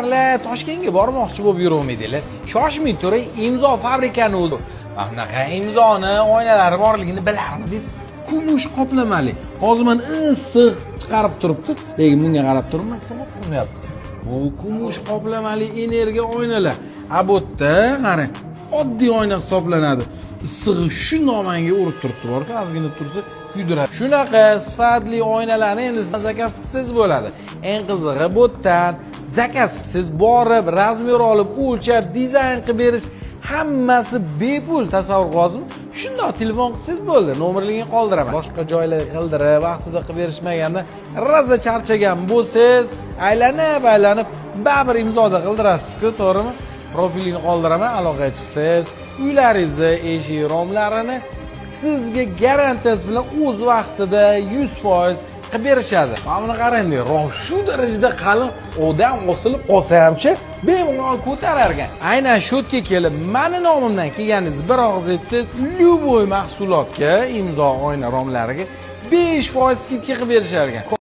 Toshkentga bormoqchi bo'lib yuruvmidinglar? Shoshmay turing, imzo fabrikani o'zi. Bunaqa imzoni oynalari borligini bilarmidingiz? Kumush qoplamali. Hozir men issiq chiqarib turibdi, lekin bunga qarab turibman, issiq qilmayapti. Bu kumush qoplamali energiya oynalar. Bu yerda qarang, oddiy oyna hisoblanadi. Issig'i shundoq menga urib turibdi, borku, ozgina tursa kuydiradi. Shunaqa sifatli oynalarni endi zakaz qilsangiz bo'ladi. Eng qizig'i bu yerdan zakaz qilsangiz borib, razmer olib, o'lchab, dizayn qilib berish hammasi bepul. Tasavvur qilasizmi? Shundoq telefon qilsangiz bo'ldi. Nomerlarini qoldiraman. Boshqa joylarga qildirib, vaqtida qilib berishmaganda, raza charchagan bo'lsangiz, aylanib baribir imzoda qildirasiz-ku, to'g'rimi? Profilini qoldiraman, aloqaga chiqsangiz, uylaringizni, eshik romlarini sizga garantiyasi bilan o'z vaqtida 100% qilib berishadi. Mana buni qarang, shu darajada qalin odam osilib qolsa hamchi bemalol ko'tarar ekan. Aynan shu yerga kelib, meni nomimdan kelganingizni bir og'iz aytsangiz, любой mahsulotga, imzo oyna romlariga 5% skidka qilib berishar ekan.